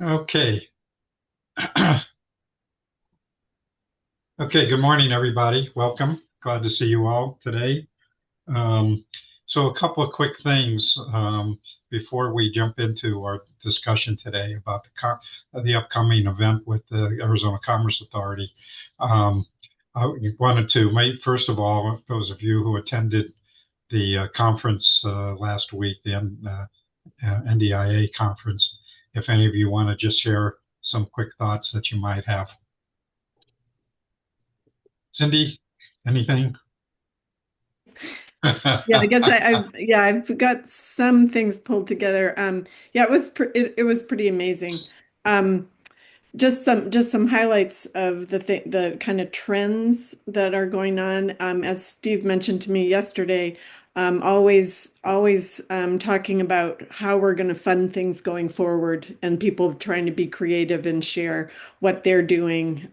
Okay. Okay, good morning, everybody. Welcome. Glad to see you all today. Um, so a couple of quick things before we jump into our discussion today about the upcoming event with the Arizona Commerce Authority. Um, I wanted to make, first of all, those of you who attended the conference last week, the NDIA conference, if any of you want to just share some quick thoughts that you might have. Cindy, anything? Yeah, I guess yeah, I've got some things pulled together. Yeah, it was pretty amazing. Um, just some highlights of the kind of trends that are going on. As Steve mentioned to me yesterday, always talking about how we're going to fund things going forward, and people trying to be creative and share what they're doing.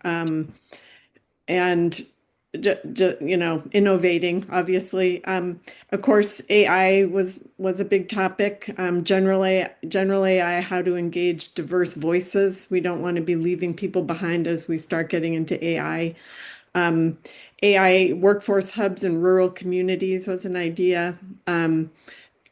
And innovating, obviously. Of course, AI was a big topic. General AI, how to engage diverse voices. We don't want to be leaving people behind as we start getting into AI. Um, AI workforce hubs in rural communities was an idea. A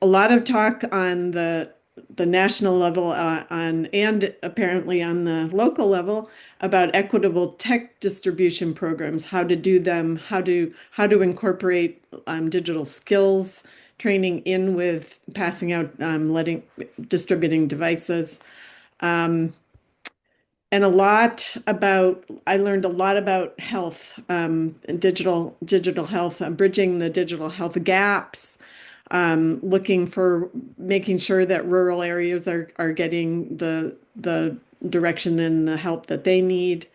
lot of talk on the national level on and apparently on the local level about equitable tech distribution programs, how to do them, how to incorporate digital skills training in with passing out letting distributing devices. Um, and a lot about I learned a lot about health, and digital health, bridging the digital health gaps, looking for making sure that rural areas are getting the direction and the help that they need.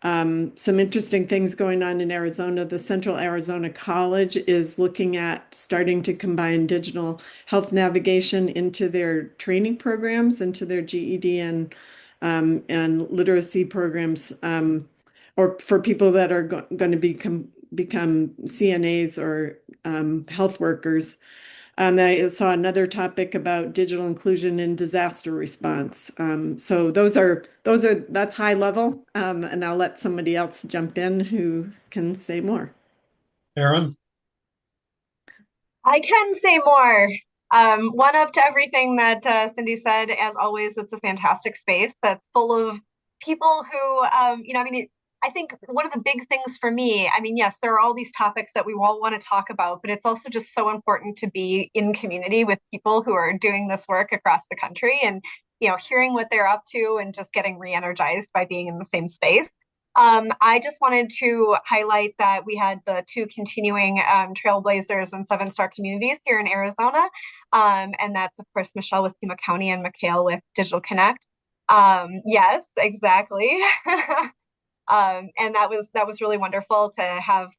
Some interesting things going on in Arizona. The Central Arizona College is looking at starting to combine digital health navigation into their training programs, into their GED and literacy programs, or for people that are going to become CNAs or health workers. I saw another topic about digital inclusion in disaster response. So that's high level, and I'll let somebody else jump in who can say more. Aaron? I can say more. One up to everything that Cindy said. As always, it's a fantastic space that's full of people who, I think one of the big things for me, I mean, yes, there are all these topics that we all want to talk about, but it's also just so important to be in community with people who are doing this work across the country and, hearing what they're up to and just getting re-energized by being in the same space. I just wanted to highlight that we had the two continuing trailblazers and seven-star communities here in Arizona. And that's, of course, Michelle with Pima County and Mikhail with Digital Connect. Yes, exactly. And that was really wonderful to have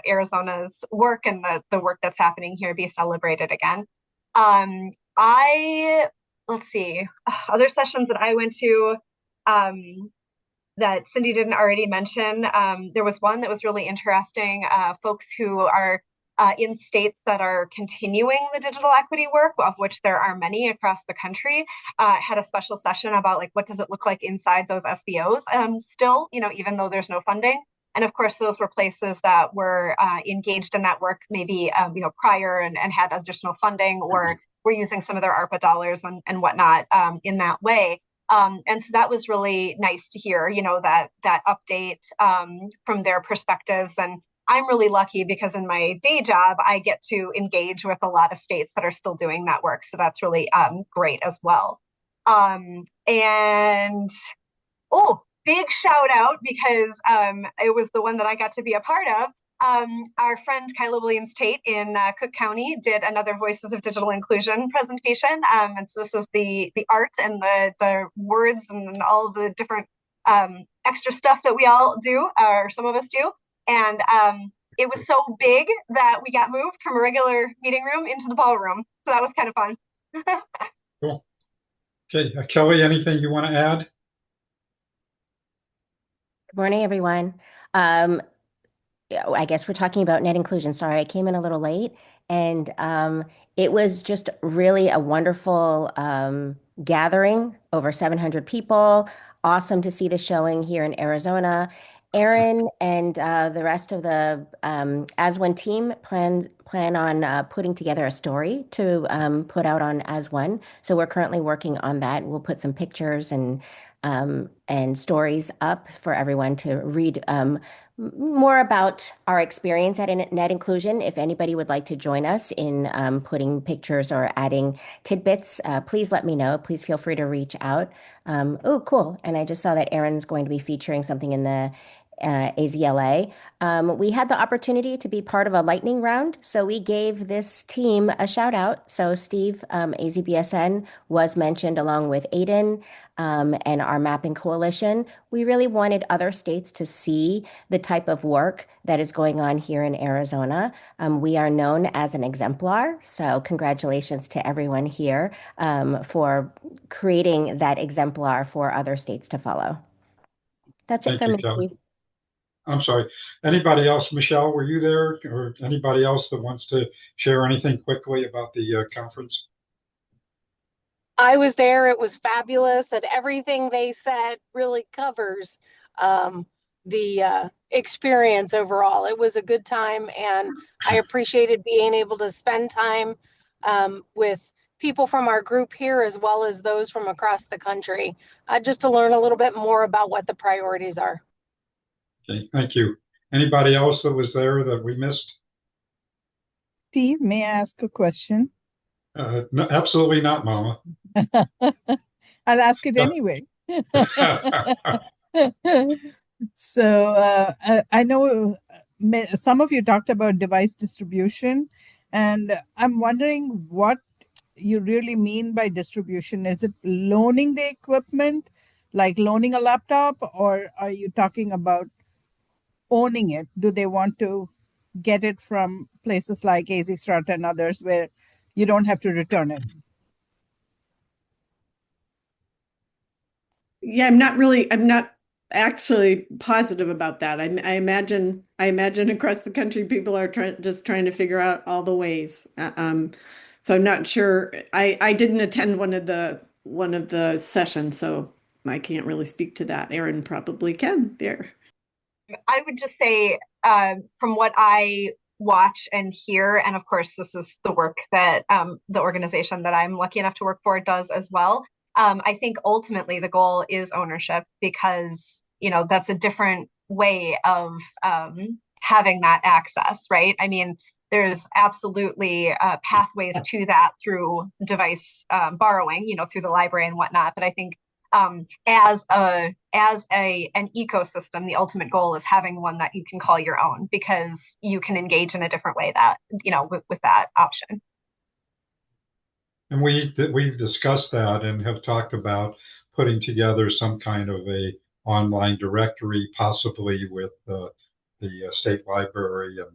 Arizona's work and the work that's happening here be celebrated again. I Let's see, other sessions that I went to. That Cindy didn't already mention. There was one that was really interesting. Folks who are in states that are continuing the digital equity work, of which there are many across the country, had a special session about like what does it look like inside those SBOs. Still, even though there's no funding. And of course, those were places that were engaged in that work maybe prior and had additional funding or were using some of their ARPA dollars and whatnot in that way. And so that was really nice to hear, that update from their perspectives. And I'm really lucky because in my day job, I get to engage with a lot of states that are still doing that work. So that's really great as well. And big shout out because it was the one that I got to be a part of. Our friend Kyla Williams Tate in Cook County did another Voices of Digital Inclusion presentation. And so this is the art and the words and all the different extra stuff that we all do, or some of us do. And it was so big that we got moved from a regular meeting room into the ballroom. So that was kind of fun. Cool. Okay, Kelly, anything you want to add? Good morning, everyone. Um, yeah, I guess we're talking about net inclusion. Sorry, I came in a little late, and it was just really a wonderful gathering, over 700 people. Awesome to see the showing here in Arizona. Aaron and the rest of the As One team plan on putting together a story to put out on As One. So we're currently working on that. We'll put some pictures and stories up for everyone to read more about our experience at Net Inclusion. If anybody would like to join us in putting pictures or adding tidbits, please let me know. Please feel free to reach out. Oh, cool. And I just saw that Aaron's going to be featuring something in the AZLA. We had the opportunity to be part of a lightning round, so we gave this team a shout out. So Steve, AZBSN was mentioned along with Aiden and our mapping coalition. We really wanted other states to see the type of work that is going on here in Arizona. We are known as an exemplar, so congratulations to everyone here for creating that exemplar for other states to follow. That's it Thank for you, me, Kelly. Steve. I'm sorry. Anybody else? Michelle, were you there, or anybody else that wants to share anything quickly about the conference? I was there. It was fabulous, and everything they said really covers the experience overall. It was a good time, and I appreciated being able to spend time with people from our group here as well as those from across the country, just to learn a little bit more about what the priorities are. Okay, thank you. Anybody else that was there that we missed? Steve, may I ask a question? No, absolutely not, Mama. I'll ask it anyway. So I know some of you talked about device distribution, and I'm wondering what you really mean by distribution. Is it loaning the equipment, like loaning a laptop, or are you talking about owning it? Do they want to get it from places like AZ Strut and others where you don't have to return it? Yeah, I'm not actually positive about that. I imagine across the country people are just trying to figure out all the ways. So I'm not sure. I didn't attend one of the sessions, so I can't really speak to that. Aaron probably can there. I would just say, from what I watch and hear, and of course, this is the work that the organization that I'm lucky enough to work for does as well. I think ultimately the goal is ownership because, that's a different way of having that access, right? I mean, there's absolutely pathways to that through device borrowing, through the library and whatnot. But I think as a an ecosystem, the ultimate goal is having one that you can call your own because you can engage in a different way that with that option. And we've discussed that and have talked about putting together some kind of a online directory, possibly with the state library and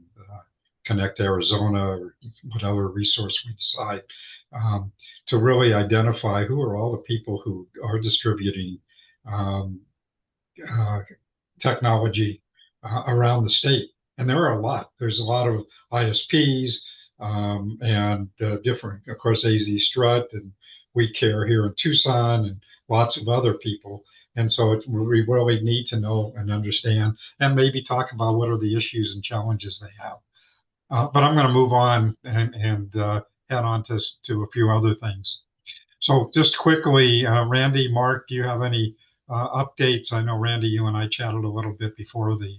Connect Arizona or whatever resource we decide, to really identify who are all the people who are distributing um, uh, technology around the state. And there are a lot. There's a lot of ISPs and different, of course, AZ Strut and We Care here in Tucson and lots of other people. And so we really need to know and understand and maybe talk about what are the issues and challenges they have. But I'm going to move on and head on to a few other things. So just quickly, Randy, Mark, do you have any updates? I know Randy, you and I chatted a little bit before the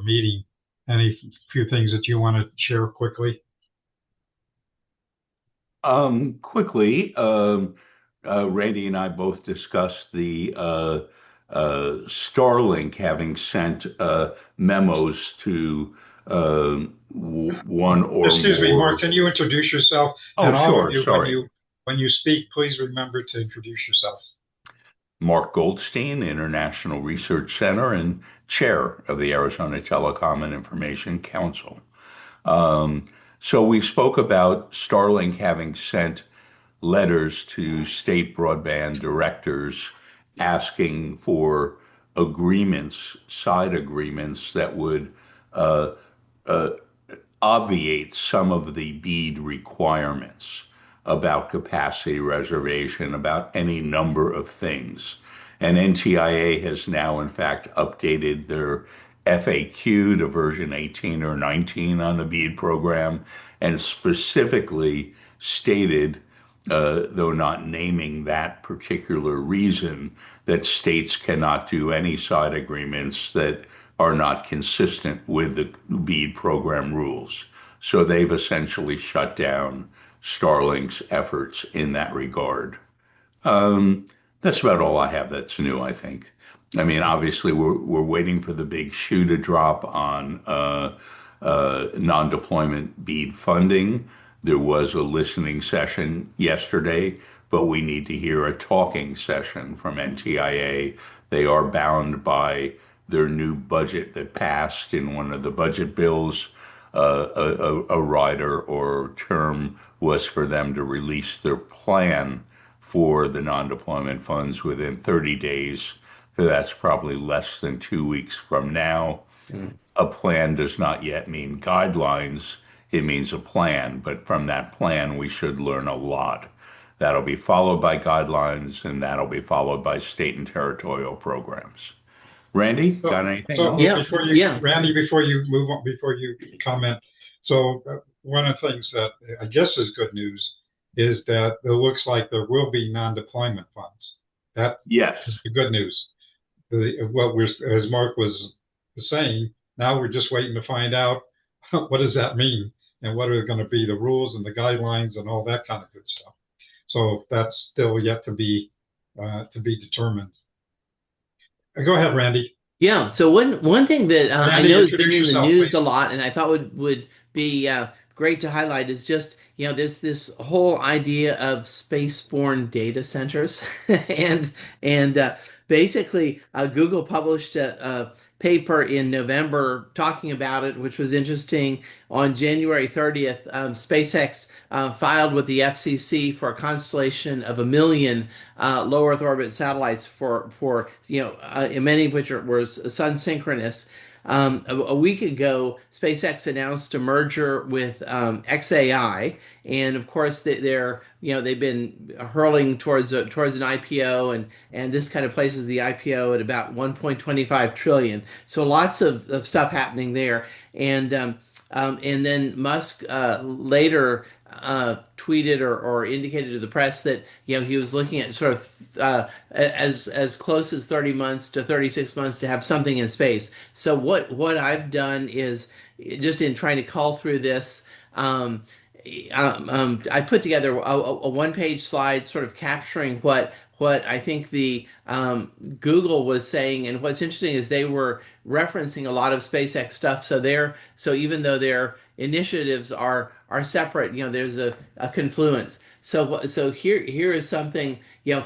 meeting. Any few things that you want to share quickly? Quickly, Randy and I both discussed the Starlink having sent memos to one or Excuse me, Mark, more. can you introduce yourself? Oh, And all of sure, you, sorry. when you speak, please remember to introduce yourselves. Mark Goldstein, International Research Center and Chair of the Arizona Telecom and Information Council. So we spoke about Starlink having sent letters to state broadband directors asking for agreements, side agreements that would uh, uh, obviate some of the BEAD requirements. about capacity reservation, about any number of things. And NTIA has now, in fact, updated their FAQ to version 18 or 19 on the BEAD program and specifically stated, though not naming that particular reason, that states cannot do any side agreements that are not consistent with the BEAD program rules. So they've essentially shut down Starlink's efforts in that regard. Um, that's about all I have that's new, I think. I mean, obviously, we're waiting for the big shoe to drop on non-deployment BEAD funding. There was a listening session yesterday, but we need to hear a talking session from NTIA. They are bound by their new budget that passed in one of the budget bills. A rider or term was for them to release their plan for the non-deployment funds within 30 days. So that's probably less than 2 weeks from now. Mm. A plan does not yet mean guidelines. It means a plan, but from that plan, we should learn a lot. That'll be followed by guidelines, and that'll be followed by state and territorial programs. Randy, got anything else? Randy, before you move on, before you comment, so one of the things that I guess is good news is that it looks like there will be non-deployment funds. That is Yes. the good news. What we're, as Mark was saying, now we're just waiting to find out what does that mean and what are going to be the rules and the guidelines and all that kind of good stuff. So that's still yet to be determined. Go ahead, Randy. Yeah. So one thing that I Randy, know has been introduce in the yourself, news please. a lot, and I thought would be great to highlight is just this whole idea of spaceborne data centers, and basically Google published a paper in November talking about it, which was interesting. On January 30th, SpaceX filed with the FCC for a constellation of 1 million low Earth orbit satellites for many of which were sun synchronous. A week ago, SpaceX announced a merger with XAI, and of course they've been hurling towards an IPO, and this kind of places the IPO at about 1.25 trillion. So lots of stuff happening there, and then Musk later tweeted or indicated to the press that he was looking at sort of as close as 30 months to 36 months to have something in space. So what I've done is just in trying to call through this. I put together a one-page slide sort of capturing what I think the Google was saying, and what's interesting is they were referencing a lot of SpaceX stuff. So even though their initiatives are separate, there's a confluence. So here is something,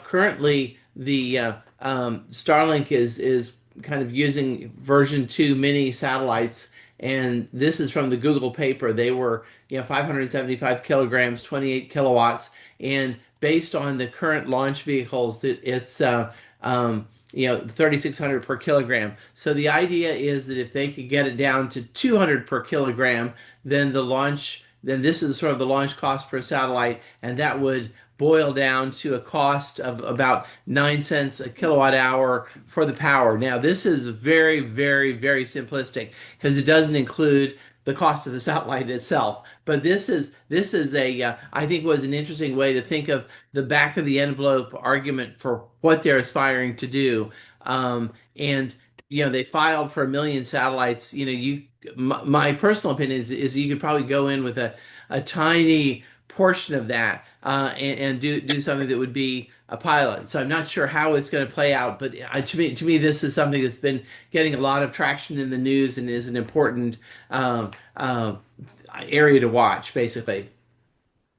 currently the Starlink is kind of using version 2 mini satellites, and this is from the Google paper. They were 575 kilograms, 28 kilowatts, and based on the current launch vehicles, it's 3,600 per kilogram. So the idea is that if they could get it down to 200 per kilogram, then this is sort of the launch cost per satellite, and that would boil down to a cost of about 9 cents a kilowatt hour for the power. Now, this is very, very, very simplistic because it doesn't include the cost of the satellite itself. But this is I think was an interesting way to think of the back of the envelope argument for what they're aspiring to do. And they filed for 1 million satellites. My personal opinion is you could probably go in with a tiny portion of that and do something that would be a pilot. So I'm not sure how it's going to play out, but to me, this is something that's been getting a lot of traction in the news and is an important area to watch, basically.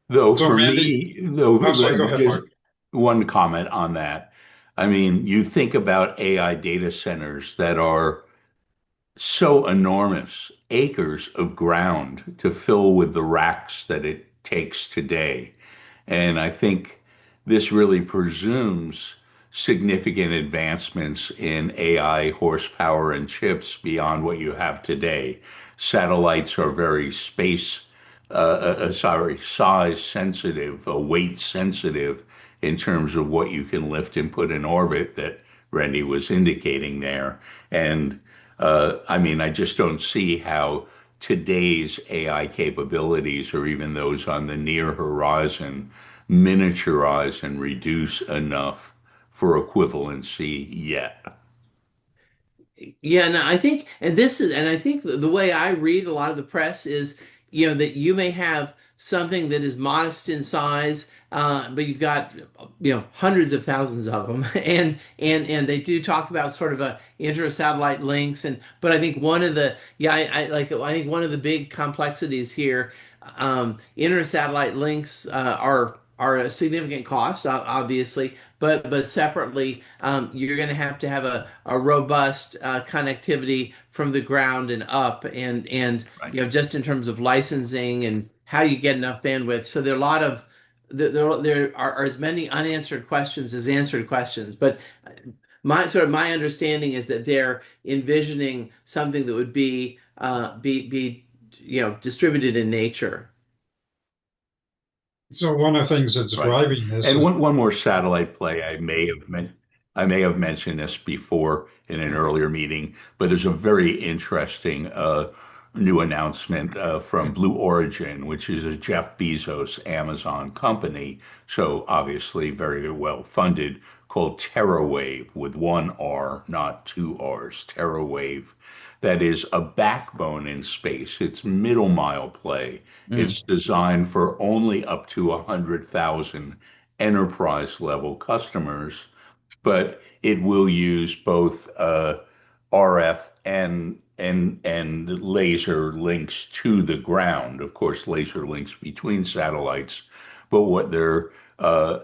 Though So for Randy, me, though, I'm sorry, go ahead, just Mark. one comment on that. I mean, you think about AI data centers that are so enormous, acres of ground to fill with the racks that it takes today. And I think this really presumes significant advancements in AI horsepower and chips beyond what you have today. Satellites are very space sorry, size sensitive, weight sensitive in terms of what you can lift and put in orbit that Randy was indicating there. And I mean, I just don't see how today's AI capabilities, or even those on the near horizon, miniaturize and reduce enough for equivalency yet. Yeah, no, I think, and this is, and I think the way I read a lot of the press is, that you may have something that is modest in size, but you've got, hundreds of thousands of them, and they do talk about sort of a inter-satellite links, but I think one of the, yeah, I think one of the big complexities here, inter-satellite links are a significant cost, obviously, but separately, you're going to have a robust connectivity from the ground and up, and Right. just in terms of licensing and how you get enough bandwidth. So there are a lot of there are as many unanswered questions as answered questions. But my understanding is that they're envisioning something that would be distributed in nature. So one of the things that's Right. driving this And is one more satellite play I may have mentioned this before in an earlier meeting, but there's a very interesting new announcement from Blue Origin, which is a Jeff Bezos Amazon company, so obviously very well funded, called TerraWave with one R, not two R's. TerraWave, that is a backbone in space. It's middle mile play. Mm. It's designed for only up to 100,000 enterprise level customers, but it will use both RF and laser links to the ground. Of course, laser links between satellites. But what they're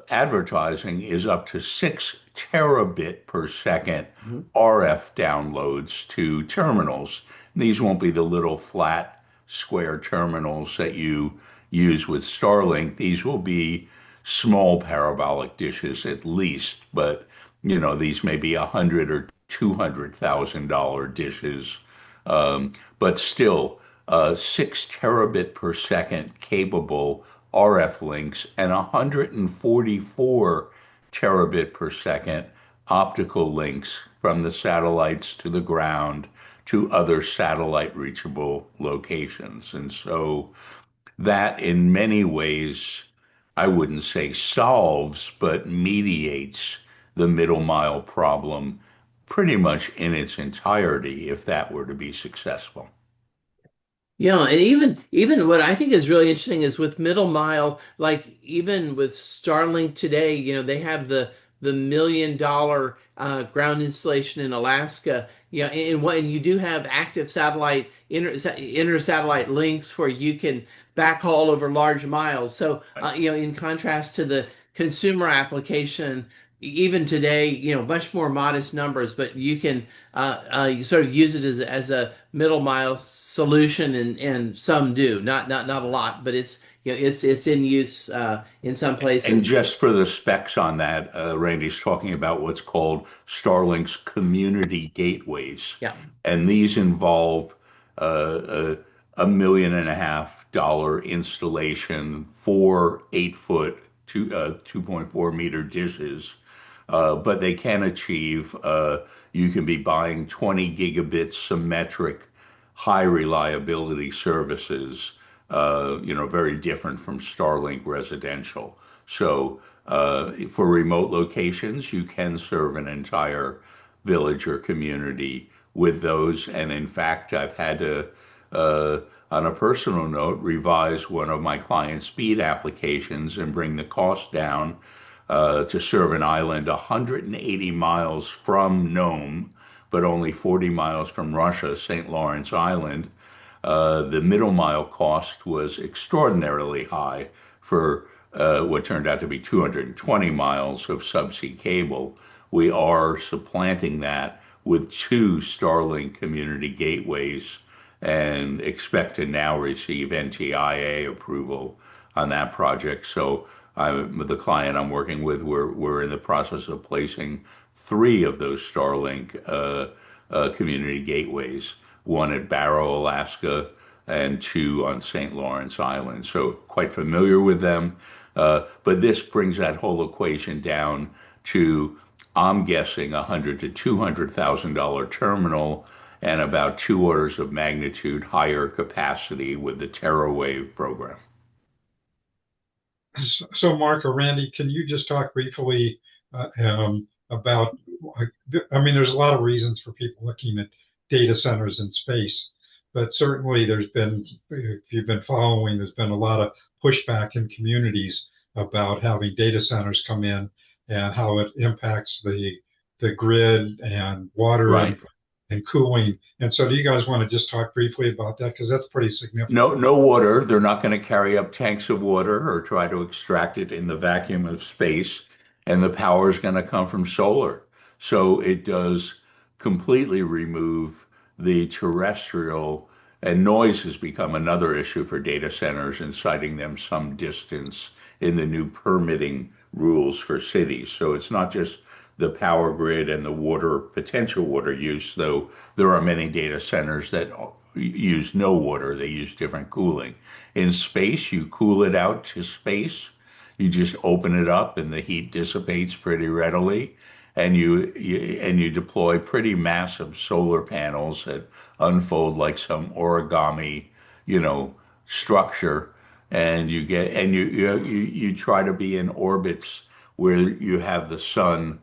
advertising is up to 6 terabit per second Mhm. RF downloads to terminals. These won't be the little flat square terminals that you use with Starlink. These will be small parabolic dishes at least, but these may be 100 or $200,000 dishes, but still 6 terabit per second capable RF links and 144 terabit per second optical links from the satellites to the ground to other satellite reachable locations. And so that in many ways, I wouldn't say solves, but mediates the middle mile problem pretty much in its entirety if that were to be successful. Yeah, and even what I think is really interesting is with middle mile, like even with Starlink today, they have the $1 million ground installation in Alaska. And you do have active satellite inter satellite links where you can backhaul over large miles. So Right. in contrast to the consumer application, even today, much more modest numbers, but you can you sort of use it as a middle mile solution, and some do, not a lot, but it's in use in some And places. just for the specs on that, Randy's talking about what's called Starlink's community gateways. Yeah. And these involve $1.5 million installation, 4 8 foot, 2.4 meter dishes. But they can achieve, you can be buying 20 gigabit symmetric high reliability services, very different from Starlink residential. So for remote locations, you can serve an entire village or community with those. And in fact, I've had to, on a personal note, revise one of my client speed applications and bring the cost down to serve an island 180 miles from Nome, but only 40 miles from Russia, St. Lawrence Island. The middle mile cost was extraordinarily high for what turned out to be 220 miles of subsea cable. We are supplanting that with 2 Starlink community gateways and expect to now receive NTIA approval on that project. So the client I'm working with, we're in the process of placing 3 of those Starlink community gateways, one at Barrow, Alaska, and two on St. Lawrence Island. So quite familiar with them. But this brings that whole equation down to, I'm guessing, $100,000 to $200,000 terminal and about two orders of magnitude higher capacity with the TerraWave program. So, Mark or Randy, can you just talk briefly about? I mean, there's a lot of reasons for people looking at data centers in space, but certainly there's been, if you've been following, there's been a lot of pushback in communities about having data centers come in and how it impacts the grid and water Right. and cooling. And so, do you guys want to just talk briefly about that? Because that's pretty significant. No water. They're not going to carry up tanks of water or try to extract it in the vacuum of space. And the power is going to come from solar. So it does completely remove the terrestrial, and noise has become another issue for data centers and citing them some distance in the new permitting rules for cities. So it's not just the power grid and the water, potential water use, though there are many data centers that use no water, they use different cooling. In space, you cool it out to space. You just open it up and the heat dissipates pretty readily. And you deploy pretty massive solar panels that unfold like some origami, you know, structure. And you try to be in orbits where you have the sun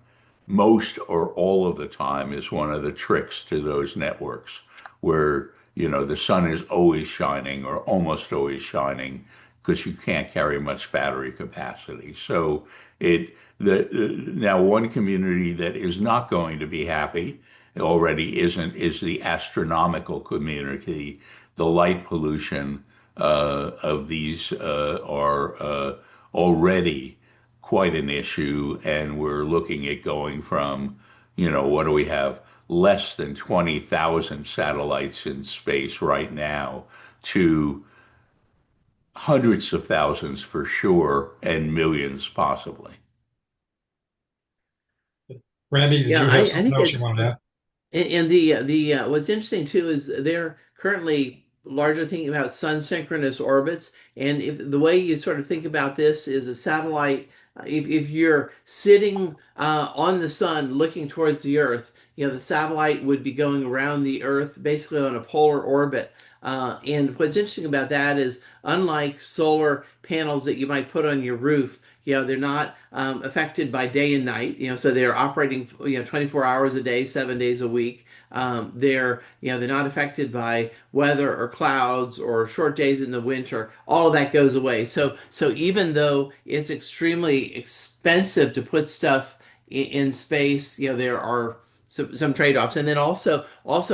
most or all of the time is one of the tricks to those networks where the sun is always shining or almost always shining because you can't carry much battery capacity. So now one community that is not going to be happy, already isn't, is the astronomical community. The light pollution of these are already quite an issue, and we're looking at going from, what do we have? Less than 20,000 satellites in space right now to hundreds of thousands for sure, and millions possibly. Randy, did Yeah, you have I something think else you it's wanted to add? and the what's interesting too is they're currently largely thinking about sun synchronous orbits, and if the way you sort of think about this is a satellite, if you're sitting on the sun looking towards the Earth, the satellite would be going around the Earth basically on a polar orbit. And what's interesting about that is, unlike solar panels that you might put on your roof, they're not affected by day and night, so they're operating, 24 hours a day, 7 days a week. They're not affected by weather or clouds or short days in the winter. All of that goes away. So even though it's extremely expensive to put stuff in space, there are some trade-offs. And then also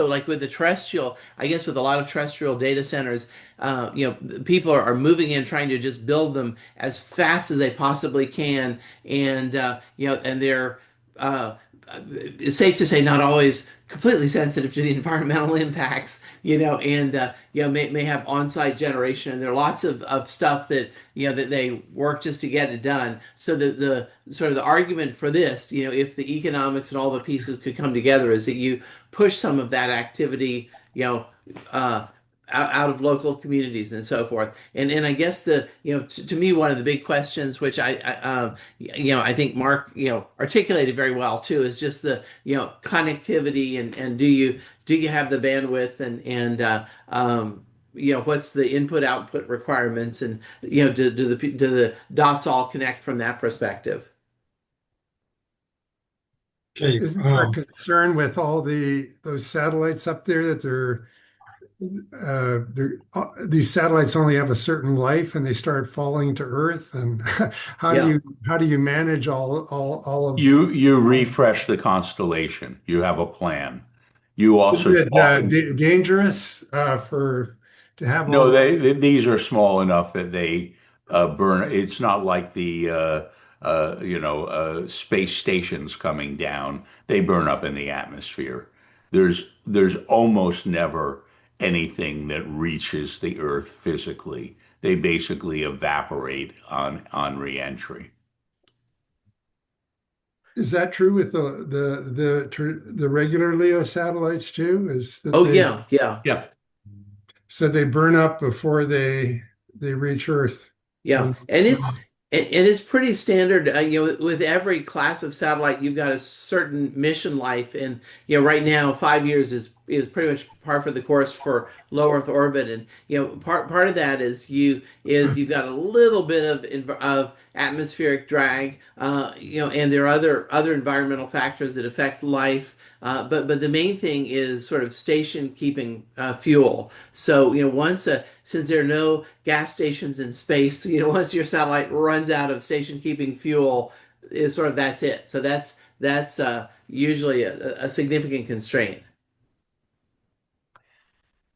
like with the terrestrial, I guess with a lot of terrestrial data centers, people are moving in trying to just build them as fast as they possibly can, and and they're it's safe to say not always completely sensitive to the environmental impacts, and may have on-site generation, and there are lots of stuff that that they work just to get it done. So the sort of the argument for this, if the economics and all the pieces could come together, is that you push some of that activity, out of local communities and so forth. And I guess to me, one of the big questions, which I think Mark articulated very well too, is just the connectivity, and do you have the bandwidth, and what's the input output requirements, and do the dots all connect from that perspective? Okay. Isn't there a concern with all those satellites up there that these satellites only have a certain life and they start falling to Earth? And Yeah. how do you manage all of? You refresh the constellation. You have a plan. You Is also it often dangerous to have No, all? these are small enough that they burn. It's not like the space stations coming down. They burn up in the atmosphere. There's almost never anything that reaches the Earth physically. They basically evaporate on reentry. Is that true with the regular LEO satellites too? Is that Oh they yeah, yeah. Yeah. So they burn up before they reach Earth. Yeah, When and it's pretty standard. With every class of satellite, you've got a certain mission life, and right now, 5 years is pretty much par for the course for low Earth orbit, and part of that you've got a little bit of atmospheric drag, and there are other environmental factors that affect life. But the main thing is sort of station keeping fuel. So since there are no gas stations in space, once your satellite runs out of station keeping fuel, is sort of that's it. So that's usually a significant constraint.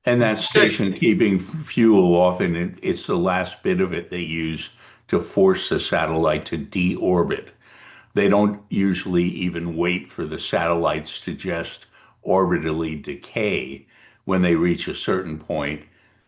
And that station keeping fuel, often it's the last bit of it they use to force the satellite to deorbit. They don't usually even wait for the satellites to just orbitally decay. When they reach a certain point,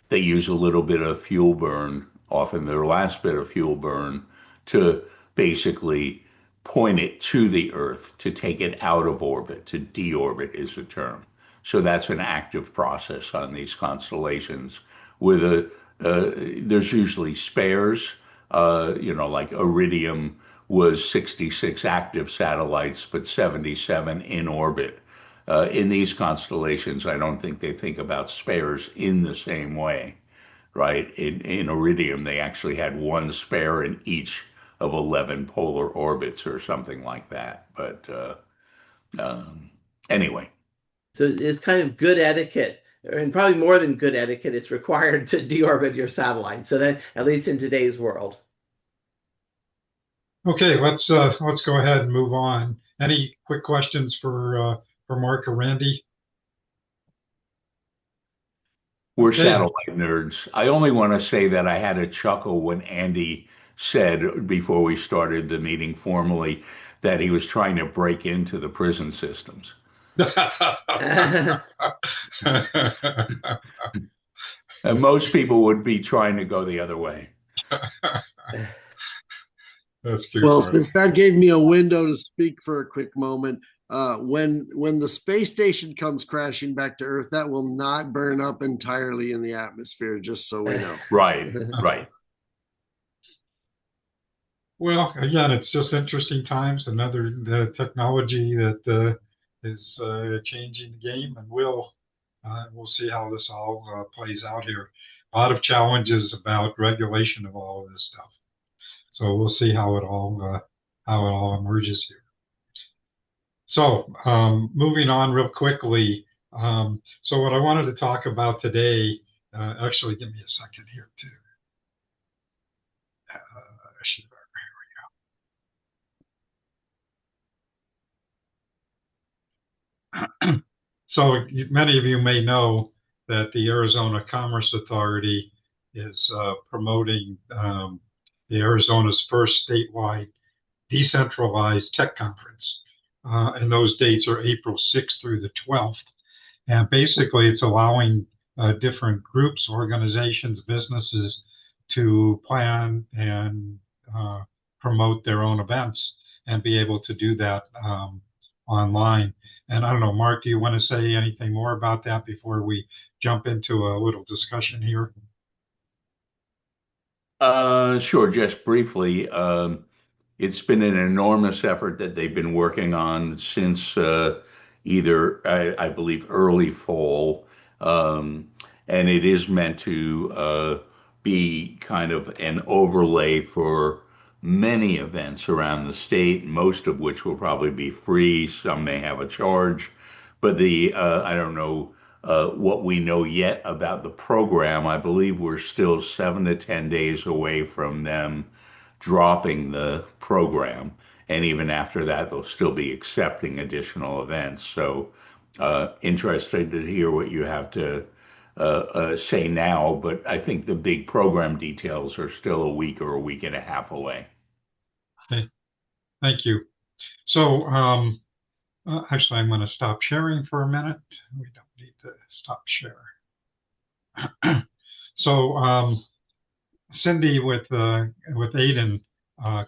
they use a little bit of fuel burn, often their last bit of fuel burn, to basically point it to the Earth, to take it out of orbit, to deorbit is the term. So that's an active process on these constellations. With there's usually spares. Like Iridium was 66 active satellites, but 77 in orbit. In these constellations, I don't think they think about spares in the same way, right? In Iridium, they actually had one spare in each of 11 polar orbits or something like that. But anyway. So it's kind of good etiquette, and probably more than good etiquette, it's required to deorbit your satellite. So that, at least in today's world. Okay, let's go ahead and move on. Any quick questions for Mark or Randy? We're Okay. satellite nerds. I only want to say that I had a chuckle when Andy said before we started the meeting formally that he was trying to break into the prison systems. And most people would be trying to go the other way. That's cute. Well, since that gave me a window to speak for a quick moment, when the space station comes crashing back to Earth, that will not burn up entirely in the atmosphere, just so we know. Right, right. Well, again, it's just interesting times. Another the technology that is changing the game, and we'll see how this all plays out here. A lot of challenges about regulation of all of this stuff. So we'll see how it all emerges here. So moving on real quickly. So what I wanted to talk about today, actually, give me a second here too. So many of you may know that the Arizona Commerce Authority is promoting the Arizona's first statewide decentralized tech conference. And those dates are April 6th through the 12th. And basically, it's allowing different groups, organizations, businesses to plan and promote their own events and be able to do that online. And I don't know, Mark, do you want to say anything more about that before we jump into a little discussion here? Sure, just briefly. It's been an enormous effort that they've been working on since either, I believe, early fall. And it is meant to be kind of an overlay for many events around the state, most of which will probably be free. Some may have a charge. But I don't know what we know yet about the program. I believe we're still 7 to 10 days away from them dropping the program. And even after that, they'll still be accepting additional events. So interested to hear what you have to say now, but I think the big program details are still a week or a week and a half away. Okay, thank you. So actually, I'm going to stop sharing for a minute. We don't need to stop share. So Cindy with Aiden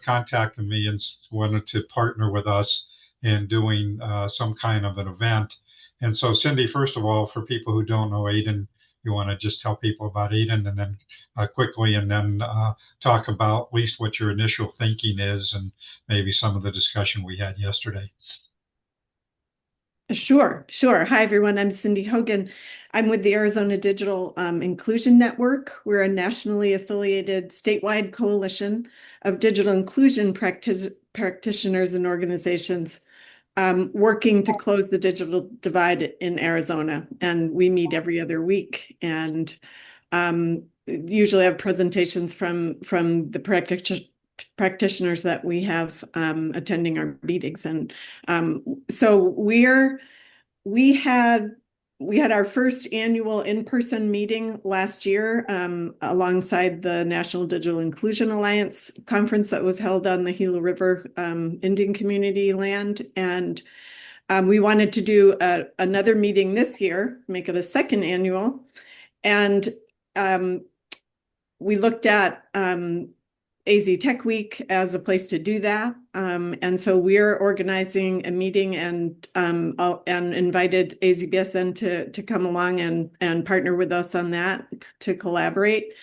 contacted me and wanted to partner with us in doing some kind of an event. And so Cindy, first of all, for people who don't know, Aiden you want to just tell people about Eden and then quickly, and then talk about at least what your initial thinking is and maybe some of the discussion we had yesterday. Sure, sure. Hi, everyone. I'm Cindy Hogan. I'm with the Arizona Digital Inclusion Network. We're a nationally affiliated statewide coalition of digital inclusion practitioners and organizations working to close the digital divide in Arizona. And we meet every other week and usually have presentations from the practitioners that we have attending our meetings. And so we had our first annual in-person meeting last year alongside the National Digital Inclusion Alliance conference that was held on the Gila River Indian community land. And we wanted to do another meeting this year, make it a second annual. And we looked at AZ Tech Week as a place to do that. And so we're organizing a meeting and invited AZBSN to come along and partner with us on that to collaborate.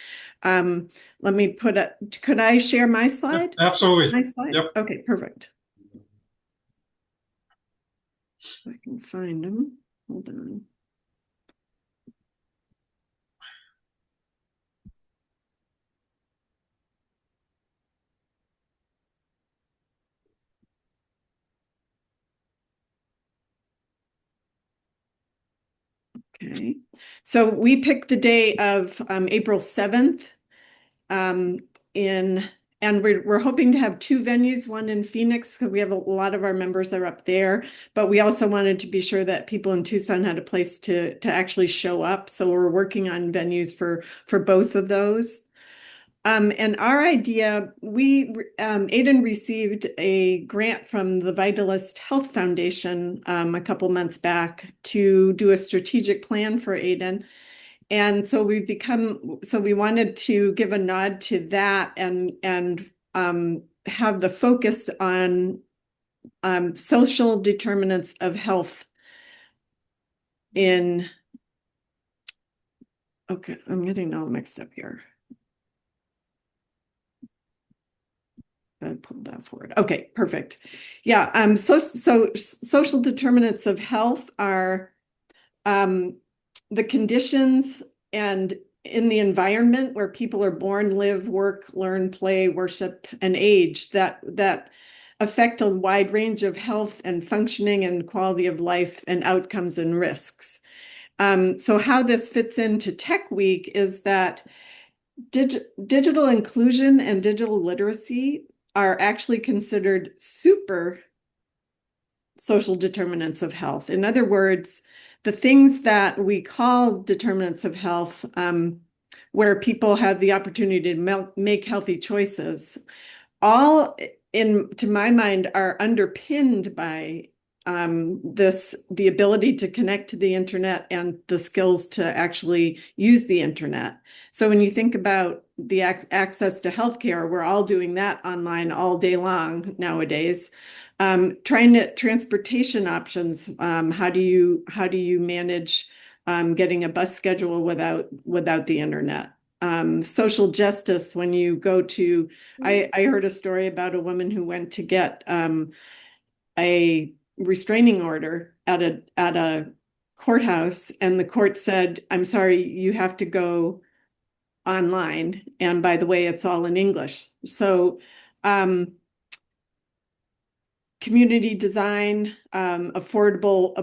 Let me could I share my slide? Absolutely. My slides? Yep. Okay, perfect. If I can find them. Hold on. Okay, so we picked the day of April 7th and we're hoping to have two venues, one in Phoenix, because we have a lot of our members are up there, but we also wanted to be sure that people in Tucson had a place to actually show up. So we're working on venues for both of those. And our idea, Aiden received a grant from the Vitalist Health Foundation a couple months back to do a strategic plan for Aiden. And so we wanted to give a nod to that and have the focus on social determinants of health okay, I'm getting all mixed up here. I pulled that forward. Okay, perfect. Yeah, so social determinants of health are the conditions and in the environment where people are born, live, work, learn, play, worship, and age that affect a wide range of health and functioning and quality of life and outcomes and risks. So how this fits into Tech Week is that digital inclusion and digital literacy are actually considered super social determinants of health. In other words, the things that we call determinants of health, where people have the opportunity to make healthy choices, all to my mind, are underpinned by the ability to connect to the internet and the skills to actually use the internet. So when you think about the access to healthcare, we're all doing that online all day long nowadays. Transportation options. How do you manage getting a bus schedule without the internet? Social justice. When you go to, I heard a story about a woman who went to get a restraining order at a courthouse, and the court said, "I'm sorry, you have to go online. And by the way, it's all in English." So community design, affordable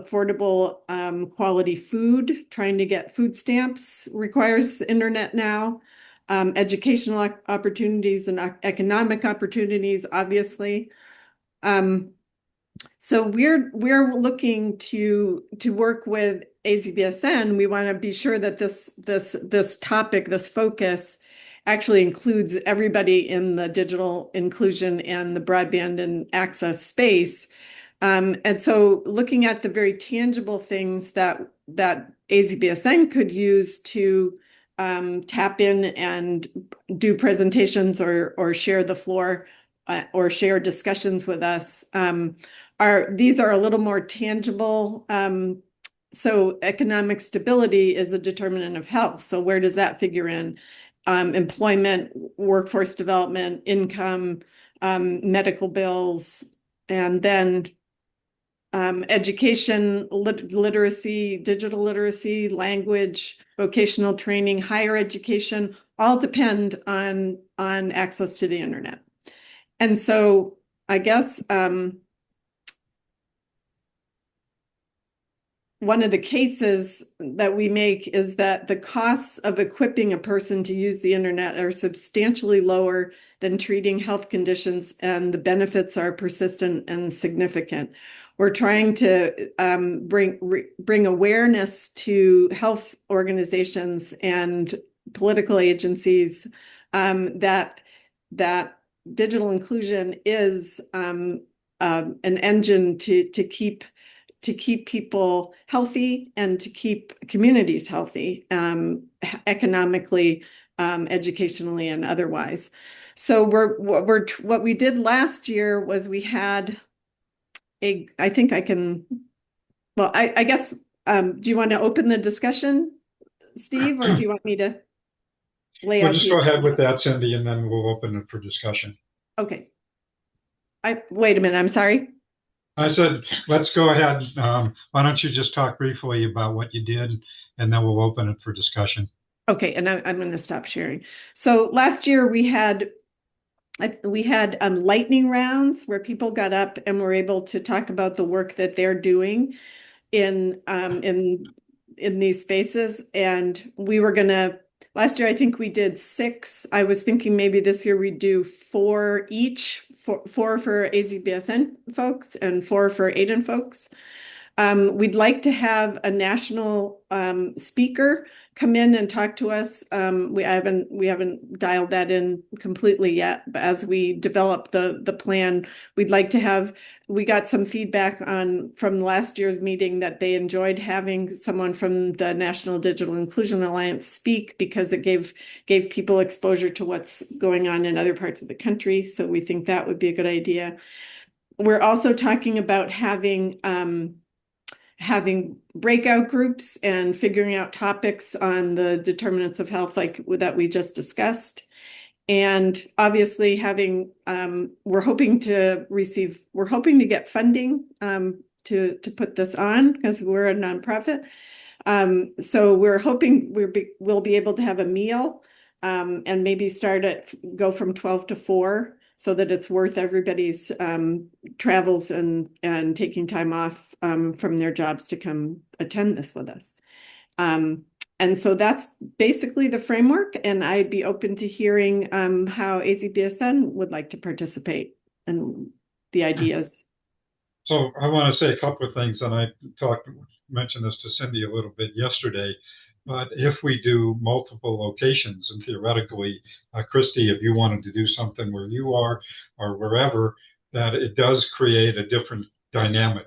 quality food, trying to get food stamps requires internet now. Educational opportunities and economic opportunities, obviously. So we're looking to work with AZBSN. We want to be sure that this topic, this focus, actually includes everybody in the digital inclusion and the broadband and access space. And so looking at the very tangible things that AZBSN could use to tap in and do presentations or share the floor or share discussions with us. These are a little more tangible so economic stability is a determinant of health. So where does that figure in? Employment, workforce development, income, medical bills, and then education, literacy, digital literacy, language, vocational training, higher education, all depend on access to the internet. And so I guess one of the cases that we make is that the costs of equipping a person to use the internet are substantially lower than treating health conditions, and the benefits are persistent and significant. We're trying to bring awareness to health organizations and political agencies that digital inclusion is an engine to keep people healthy and to keep communities healthy, economically, educationally, and otherwise. So what we did last year was we had I think I can, well, I guess, do you want to open the discussion, Steve, or do you want me to lay We'll out just the go ahead agenda? with that, Cindy, and then we'll open it for discussion. Okay. Wait a minute, I'm sorry. I said, let's go ahead. Why don't you just talk briefly about what you did, and then we'll open it for discussion. Okay, and I'm going to stop sharing. So last year we had lightning rounds where people got up and were able to talk about the work that they're doing in these spaces. And we were gonna, last year I think we did 6. I was thinking maybe this year we'd do 4 each, 4 for AZBSN folks and 4 for AIDN folks. We'd like to have a national speaker come in and talk to us. We haven't dialed that in completely yet, but as we develop the plan, we'd like to have. We got some feedback from last year's meeting that they enjoyed having someone from the National Digital Inclusion Alliance speak because it gave people exposure to what's going on in other parts of the country. So we think that would be a good idea. We're also talking about having breakout groups and figuring out topics on the determinants of health like that we just discussed. And obviously we're hoping to get funding to put this on because we're a nonprofit. So we're hoping we'll be able to have a meal and maybe go from 12 to 4 so that it's worth everybody's travels and taking time off from their jobs to come attend this with us. And so that's basically the framework, and I'd be open to hearing how AZBSN would like to participate and the ideas. So I want to say a couple of things, and I mentioned this to Cindy a little bit yesterday. But if we do multiple locations, and theoretically, Christy, if you wanted to do something where you are or wherever, that it does create a different dynamic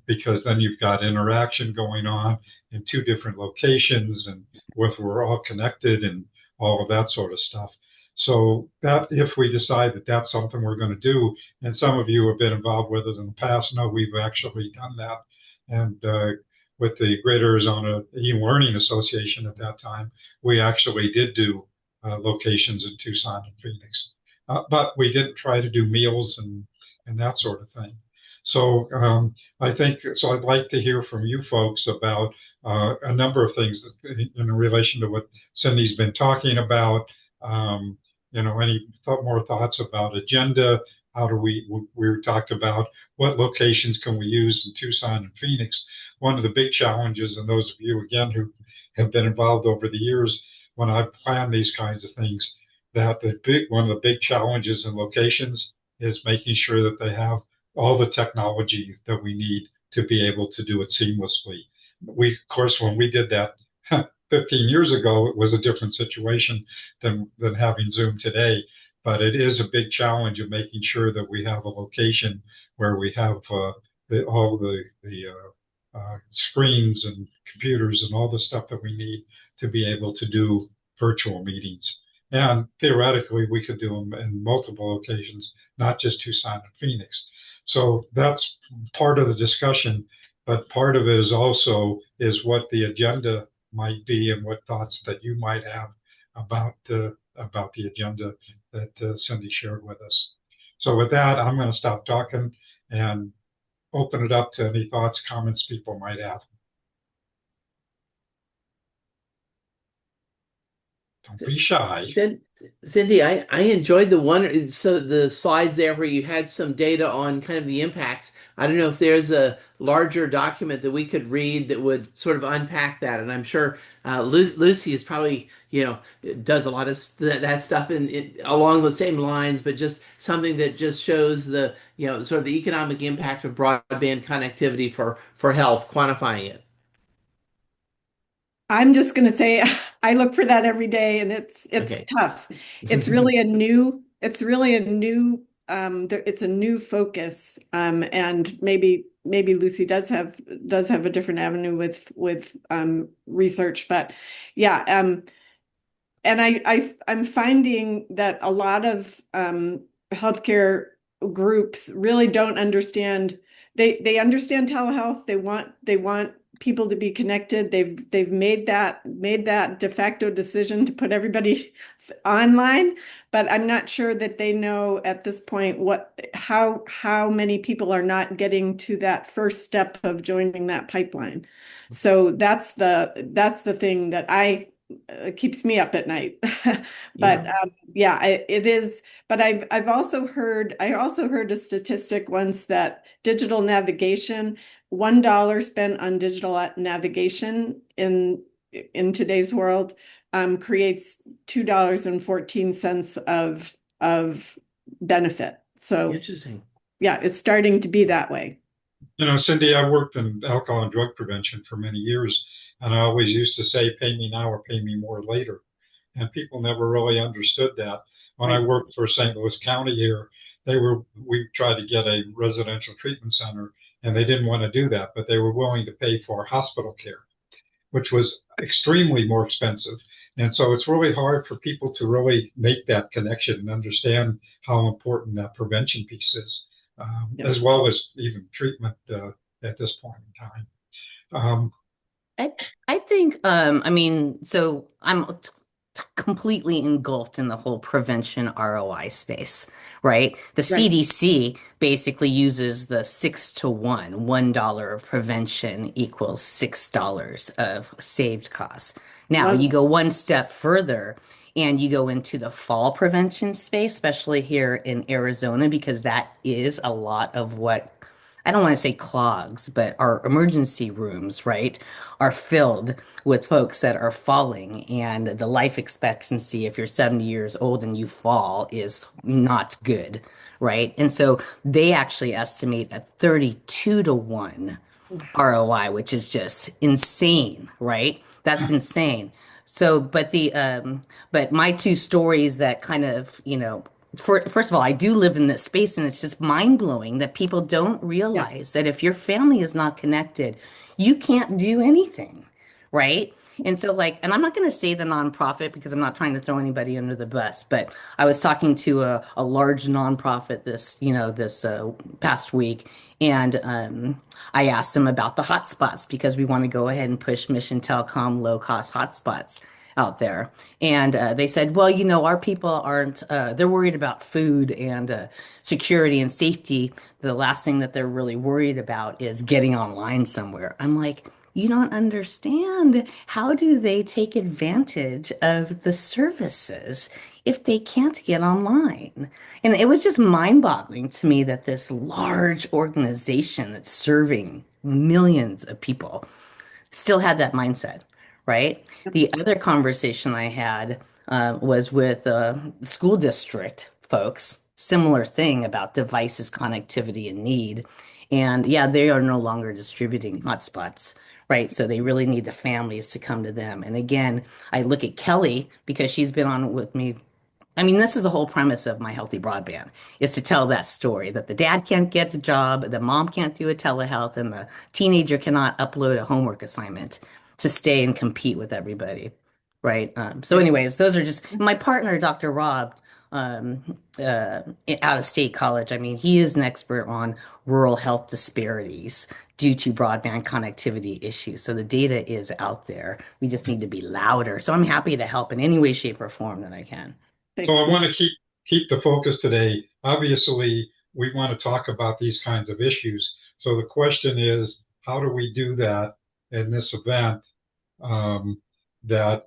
because then you've got interaction going on in 2 different locations, and we're all connected and all of that sort of stuff. So that if we decide that that's something we're going to do, and some of you have been involved with us in the past, know we've actually done that. And with the Greater Arizona E-Learning Association at that time, we actually did do locations in Tucson and Phoenix. But we didn't try to do meals and that sort of thing. So I think, so I'd like to hear from you folks about a number of things in relation to what Cindy's been talking about. Any more thoughts about agenda? How do we talked about what locations can we use in Tucson and Phoenix? One of the big challenges, and those of you again who have been involved over the years, when I've planned these kinds of things, that one of the big challenges in locations is making sure that they have all the technology that we need to be able to do it seamlessly. Of course, when we did that 15 years ago, it was a different situation than having Zoom today. But it is a big challenge of making sure that we have a location where we have all the screens and computers and all the stuff that we need to be able to do virtual meetings. And theoretically, we could do them in multiple locations, not just Tucson and Phoenix. So that's part of the discussion. but part of it is also is what the agenda might be and what thoughts that you might have about the agenda that Cindy shared with us. So with that, I'm going to stop talking and open it up to any thoughts, comments people might have. Don't be shy. Cindy, I enjoyed the slides there where you had some data on kind of the impacts. I don't know if there's a larger document that we could read that would sort of unpack that. And I'm sure Lucy is probably, does a lot of that stuff along the same lines, but just something that just shows the, sort of the economic impact of broadband connectivity for health, quantifying it. I'm just going to say I look for that every day, and it's Okay. tough. It's really a new it's really a new it's a new focus, and maybe Lucy does have a different avenue with research, but yeah, and I'm finding that a lot of healthcare groups really don't understand. They understand telehealth. They want people to be connected. They've made that de facto decision to put everybody online, but I'm not sure that they know at this point how many people are not getting to that first step of joining that pipeline. So that's the thing that I keeps me up at night. But Yeah. yeah, it is. But I've also heard a statistic once that digital navigation, $1 spent on digital navigation in today's world creates $2.14 of benefit. So Interesting. yeah, it's starting to be that way. Cindy, I worked in alcohol and drug prevention for many years, and I always used to say, pay me now or pay me more later. And people never really understood that. When I Right. worked for St. Louis County here, we tried to get a residential treatment center, and they didn't want to do that, but they were willing to pay for hospital care, which was extremely more expensive. And so it's really hard for people to really make that connection and understand how important that prevention piece is, Yes. as well as even treatment at this point in time. Um, I think, I mean, so I'm completely engulfed in the whole prevention ROI space, right? The Right. CDC basically uses the 6 to 1, $1 of prevention equals $6 of saved costs. Now Love you it. go one step further and you go into the fall prevention space, especially here in Arizona, because that is a lot of what I don't want to say clogs, but our emergency rooms, right, are filled with folks that are falling. And the life expectancy, if you're 70 years old and you fall, is not good, right? And so they actually estimate a 32 to 1 ROI, which is just insane, right? That's insane. So, but my two stories that kind of, first of all, I do live in this space and it's just mind blowing that people don't Yeah. realize that if your family is not connected, you can't do anything, right? And so, like, and I'm not going to say the nonprofit because I'm not trying to throw anybody under the bus, but I was talking to a large nonprofit this past week, and I asked them about the hotspots because we want to go ahead and push Mission Telecom low cost hotspots out there. And they said, well, our people aren't, they're worried about food and security and safety. The last thing that they're really worried about is getting online somewhere. I'm like, you don't understand. How do they take advantage of the services if they can't get online? And it was just mind-boggling to me that this large organization that's serving millions of people still had that mindset, right? The other conversation I had was with school district folks, similar thing about devices, connectivity, and need. And yeah, they are no longer distributing hotspots, right? So they really need the families to come to them. And again, I look at Kelly because she's been on with me. I mean, this is the whole premise of my healthy broadband is to tell that story that the dad can't get a job, the mom can't do a telehealth, and the teenager cannot upload a homework assignment to stay and compete with everybody. Right. So Right. anyways, those are just my partner, Dr. Rob, out of state college. I mean, he is an expert on rural health disparities due to broadband connectivity issues. So the data is out there. We just need to be louder. So I'm happy to help in any way, shape, or form that I can. So I Thanks. want to keep the focus today. Obviously, we want to talk about these kinds of issues. So the question is, how do we do that in this event? Um, that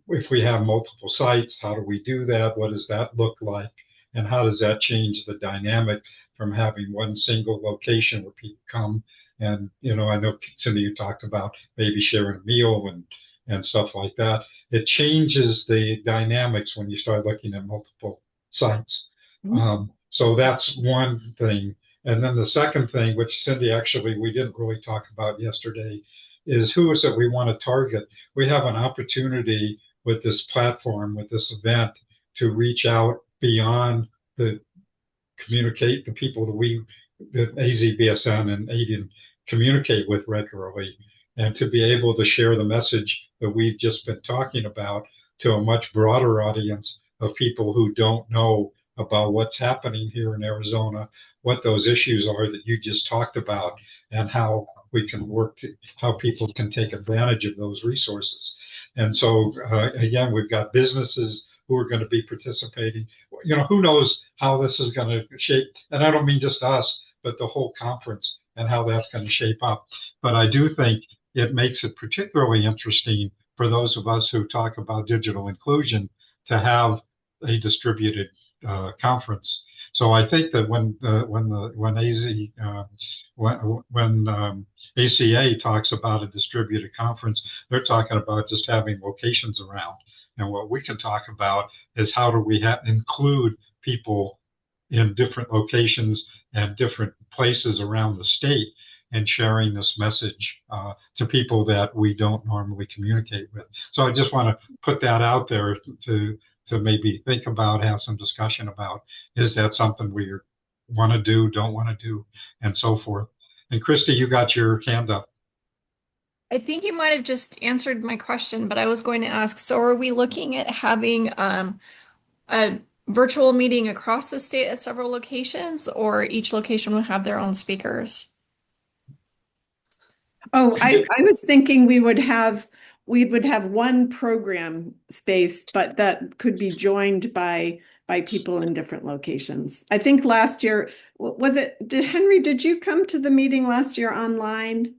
if we have multiple sites, how do we do that? What does that look like? And how does that change the dynamic from having one single location where people come and, I know Cindy, you talked about maybe sharing a meal and stuff like that. It changes the dynamics when you start looking at multiple sites. So that's one thing. And then the second thing, which Cindy, actually, we didn't really talk about yesterday, is who is it we want to target. We have an opportunity with this platform, with this event, to reach out beyond the communicate the people that AZBSN and ADIN communicate with regularly, and to be able to share the message that we've just been talking about to a much broader audience of people who don't know about what's happening here in Arizona, what those issues are that you just talked about, and how we can work to how people can take advantage of those resources. And so, again, we've got businesses who are going to be participating. Who knows how this is going to shape? And I don't mean just us, but the whole conference and how that's going to shape up. But I do think it makes it particularly interesting for those of us who talk about digital inclusion to have a distributed conference. So I think that when ACA talks about a distributed conference, they're talking about just having locations around. And what we can talk about is how do we include people in different locations and different places around the state and sharing this message to people that we don't normally communicate with. So I just want to put that out there to maybe think about, have some discussion about, is that something we want to do, don't want to do, and so forth. And Christy, you got your hand up. I think you might have just answered my question, but I was going to ask, so are we looking at having a virtual meeting across the state at several locations, or each location will have their own speakers? Oh, I was thinking we would have one program space, but that could be joined by people in different locations. I think last year, Henry, did you come to the meeting last year online?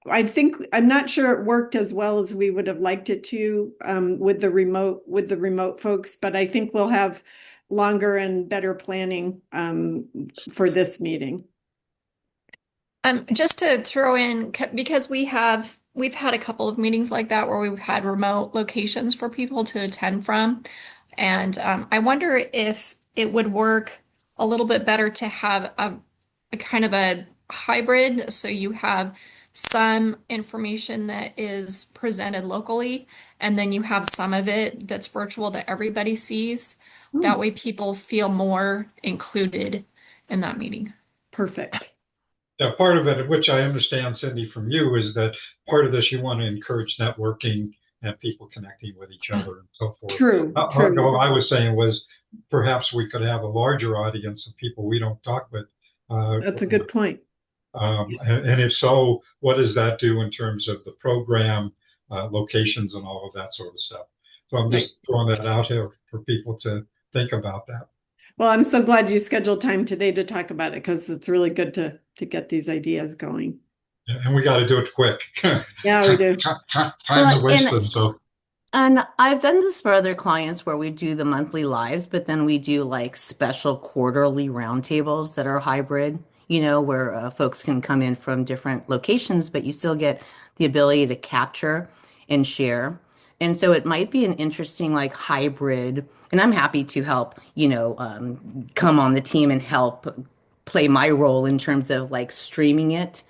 I'm not sure it worked as well as we would have liked it to with the remote folks, but I think we'll have longer and better planning for this meeting. Just to throw in, because we've had a couple of meetings like that where we've had remote locations for people to attend from. And I wonder if it would work a little bit better to have a kind of a hybrid. So you have some information that is presented locally, and then you have some of it that's virtual that everybody sees. That way people feel more included in that meeting. Perfect. Yeah, part of it, which I understand, Cindy, from you, is that part of this you want to encourage networking and people connecting with each other and so forth. True. All I was saying was perhaps we could have a larger audience of people we don't talk with. That's a good point. And if so, what does that do in terms of the program, locations, and all of that sort of stuff? So I'm just throwing that out here for people to think about that. Well, I'm so glad you scheduled time today to talk about it, because it's really good to get these ideas going. And we got to do it quick. Yeah, we do. Well, Time's wasted. And I've done this for other clients where we do the monthly lives, but then we do like special quarterly roundtables that are hybrid, where folks can come in from different locations, but you still get the ability to capture and share. And so it might be an interesting like hybrid, and I'm happy to help, come on the team and help play my role in terms of like streaming it.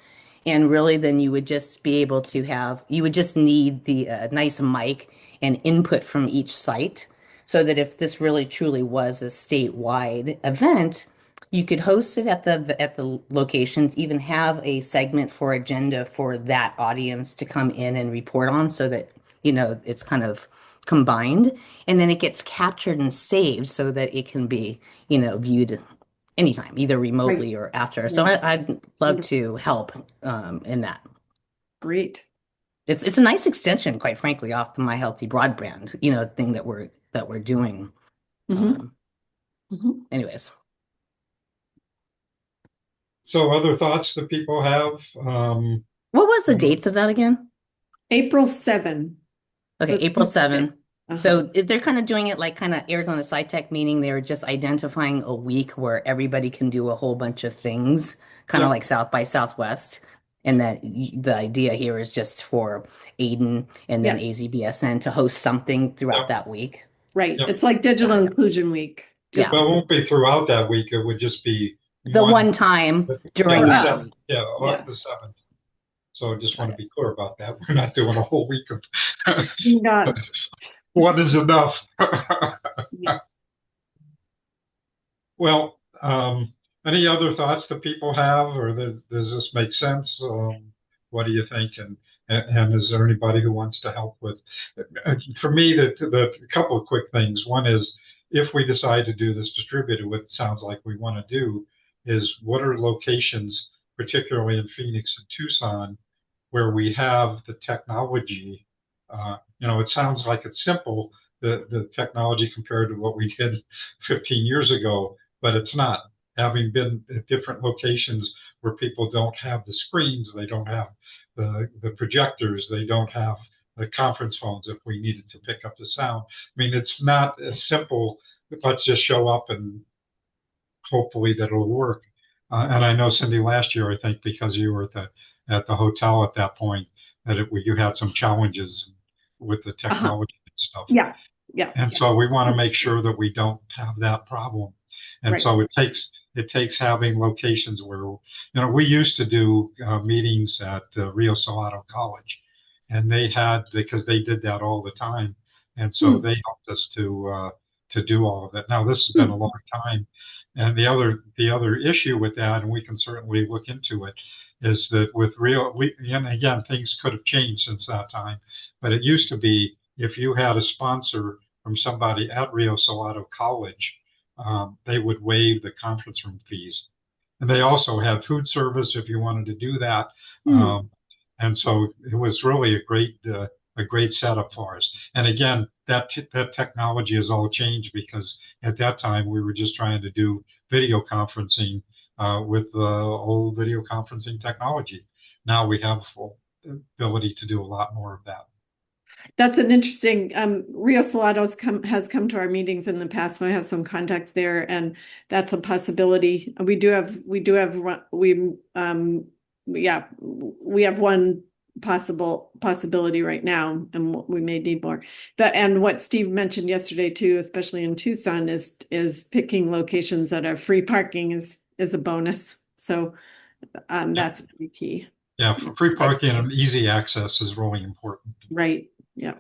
And really, then you would just be able to you would just need the nice mic and input from each site, so that if this really truly was a statewide event, you could host it at the locations, even have a segment for agenda for that audience to come in and report on, so that it's kind of combined, and then it gets captured and saved so that it can be, viewed anytime, either remotely or after. So Right. I'd love to help in that. Great. It's a nice extension, quite frankly, off the My Healthy Broadband, thing that we're doing. Mhm. Mhm. Anyways, So other thoughts that people have? what was the dates of that again? April 7. Okay, So April Tuesday. 7. So they're kind of doing it like kind of Arizona SciTech meeting. They're just identifying a week where everybody can do a whole bunch of things, kind of Yep. like South by Southwest. And that the idea here is just for Aiden and then Yes. AZBSN to host something throughout Yep. that week. Right. Yep. It's like Digital Inclusion Week. Yeah. Well, it won't be throughout that week. It would just be The one time during the that 7th. week. Yeah, the 7th. So I just Got want to it. be clear about that. We're not doing a whole week of Got it. one is enough. Yeah. Well, any other thoughts that people have, or does this make sense? What do you think? And is there anybody who wants to help with? For me, the couple of quick things. One is if we decide to do this distributed, what it sounds like we want to do is what are locations, particularly in Phoenix and Tucson, where we have the technology. It sounds like it's simple, the technology compared to what we did 15 years ago, but it's not. Having been at different locations where people don't have the screens, they don't have the projectors, they don't have the conference phones if we needed to pick up the sound. I mean, it's not as simple. Let's just show up and hopefully that'll work. And I know Cindy last year, I think because you were at the hotel at that point, that you had some challenges with the technology and stuff. Yeah. Yeah. And so we want to make sure that we don't have that problem. And Right. so it takes having locations where, we used to do meetings at Rio Salado College, and because they did that all the time, and so they helped us to do all of that. Now this has been a long time, and the other issue with that, and we can certainly look into it, is that with and again, things could have changed since that time, but it used to be if you had a sponsor from somebody at Rio Salado College, they would waive the conference room fees. And they also have food service if you wanted to do that. And so it was really a great setup for us. And again, that technology has all changed because at that time we were just trying to do video conferencing with the old video conferencing technology. Now we have full ability to do a lot more of that. That's an interesting, Rio Salados has come to our meetings in the past, so I have some contacts there, and that's a possibility. We have one possibility right now, and we may need more. And what Steve mentioned yesterday too, especially in Tucson, is picking locations that have free parking is a bonus. So that's pretty key. Yeah, free parking and easy access is really important. Right. Yeah.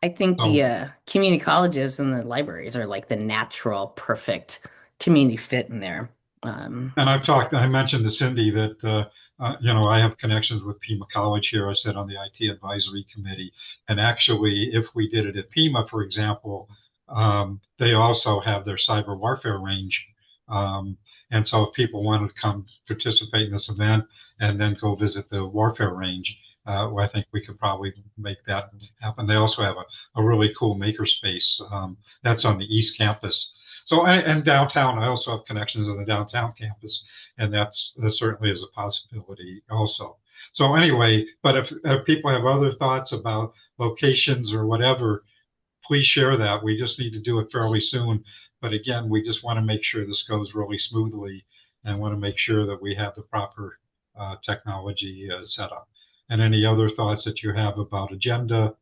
I think the community colleges and the libraries are like the natural, perfect community fit in there. And I mentioned to Cindy that, I have connections with Pima College here. I sit on the IT advisory committee. And actually, if we did it at Pima, for example, they also have their cyber warfare range. And so if people wanted to come participate in this event and then go visit the warfare range, I think we could probably make that happen. They also have a really cool makerspace that's on the East Campus. So, and downtown, I also have connections on the downtown campus, and that certainly is a possibility also. So anyway, but if people have other thoughts about locations or whatever, please share that. We just need to do it fairly soon. But again, we just want to make sure this goes really smoothly and want to make sure that we have the proper technology set up. And any other thoughts that you have about agenda,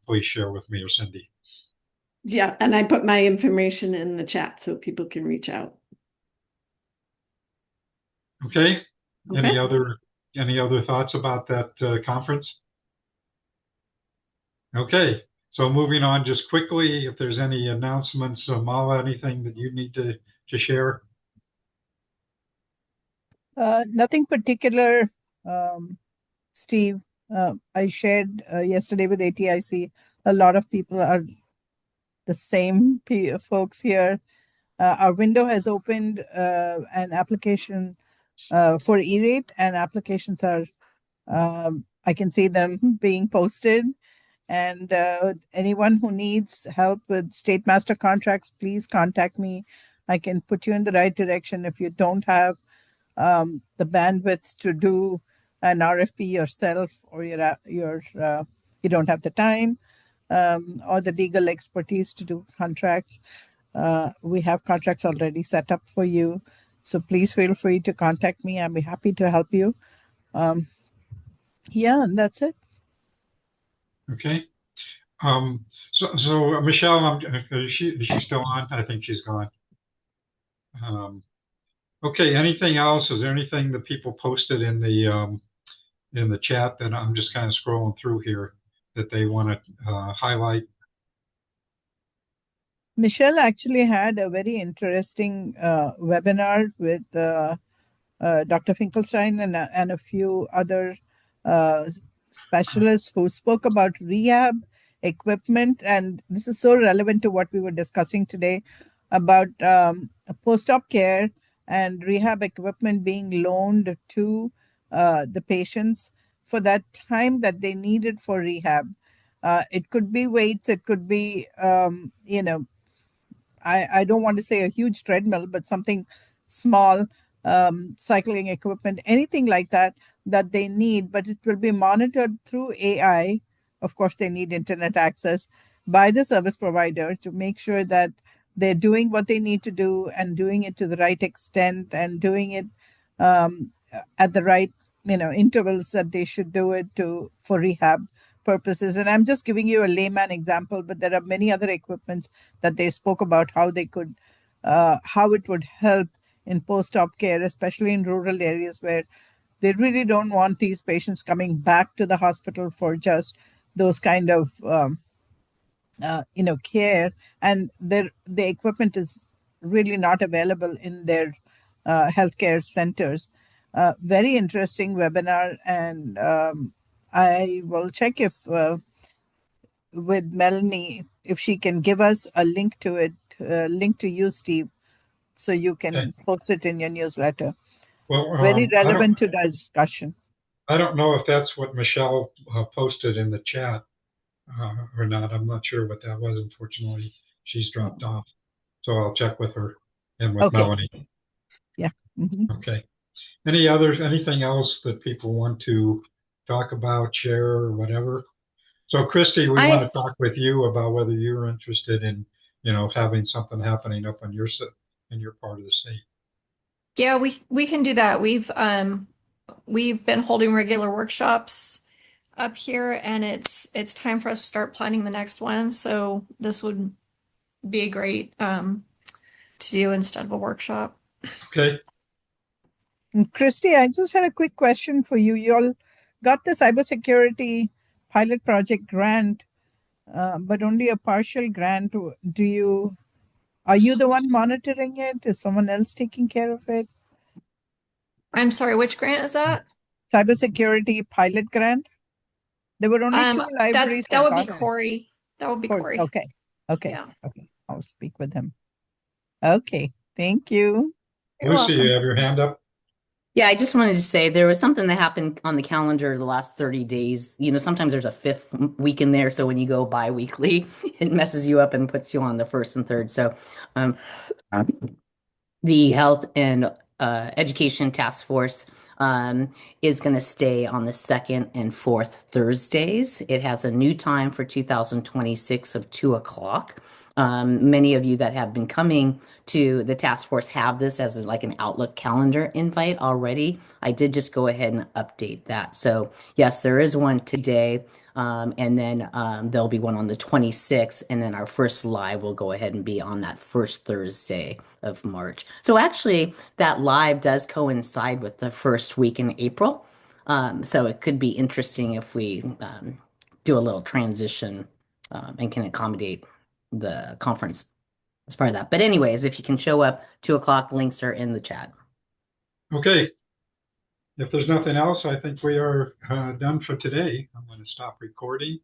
please share with me or Cindy. Yeah, and I put my information in the chat so people can reach out. Okay. Any other thoughts about that conference? Okay. So moving on just quickly, if there's any announcements, Mala, anything that you need to share? Nothing particular, Steve. I shared yesterday with ATIC. A lot of people are the same folks here. Our window has opened an application for E-rate, and applications are, I can see them being posted. And anyone who needs help with state master contracts, please contact me. I can put you in the right direction if you don't have the bandwidth to do an RFP yourself, or you don't have the time or the legal expertise to do contracts. We have contracts already set up for you. So please feel free to contact me. I'll be happy to help you. Yeah, and that's it. Okay. So Michelle, is she still on? I think she's gone. Okay. Anything else? Is there anything that people posted in the chat that I'm just kind of scrolling through here that they want to highlight? Michelle actually had a very interesting webinar with Dr. Finkelstein and a few other uh, specialists who spoke about rehab equipment. And this is so relevant to what we were discussing today about post-op care and rehab equipment being loaned to the patients for that time that they needed for rehab. It could be weights, it could be, I don't want to say a huge treadmill, but something small, cycling equipment, anything like that that they need, but it will be monitored through AI. Of course, they need internet access by the service provider to make sure that they're doing what they need to do and doing it to the right extent and doing it at the right intervals that they should do it to for rehab purposes. And I'm just giving you a layman example, but there are many other equipments that they spoke about how they could, how it would help in post-op care, especially in rural areas where they really don't want these patients coming back to the hospital for just those kind of care, and the equipment is really not available in their healthcare centers. Very interesting webinar, and I will check if with Melanie if she can give us a link to it, link to you, Steve, so you Okay. can post it in your newsletter. Well, Very relevant to the discussion. I don't know if that's what Michelle posted in the chat or not. I'm not sure what that was. Unfortunately, she's dropped off. So I'll check with her and with Okay. Melanie. Yeah. Mhm. Okay. Anything else that people want to talk about, share, or whatever? So Christy, we want to talk with you about whether you're interested in, having something happening up on in your part of the state. Yeah, we can do that. We've been holding regular workshops up here, and it's time for us to start planning the next one. So this would be a great to do instead of a workshop. Okay. And Christy, I just had a quick question for you. You all got the cybersecurity pilot project grant, but only a partial grant. Are you the one monitoring it? Is someone else taking care of it? I'm sorry, which grant is that? Cybersecurity pilot grant. There were only two libraries That would be got it. Corey. That would be Corey. Okay. Okay. Yeah. Okay. I'll speak with him. Okay. Thank you. You're Lucy, you welcome. have your hand up? Yeah, I just wanted to say there was something that happened on the calendar the last 30 days. Sometimes there's a fifth week in there. So when you go bi-weekly, it messes you up and puts you on the first and third. So um, the Health and Education Task Force is going to stay on the second and fourth Thursdays. It has a new time for 2026 of 2 o'clock. Many of you that have been coming to the task force have this as like an Outlook calendar invite already. I did just go ahead and update that. So yes, there is one today. And then there'll be one on the 26th. And then our first live will go ahead and be on that first Thursday of March. So actually, that live does coincide with the first week in April. So it could be interesting if we do a little transition and can accommodate the conference as part of that. But anyways, if you can show up 2 o'clock, links are in the chat. Okay. if there's nothing else, I think we are done for today. I'm going to stop recording.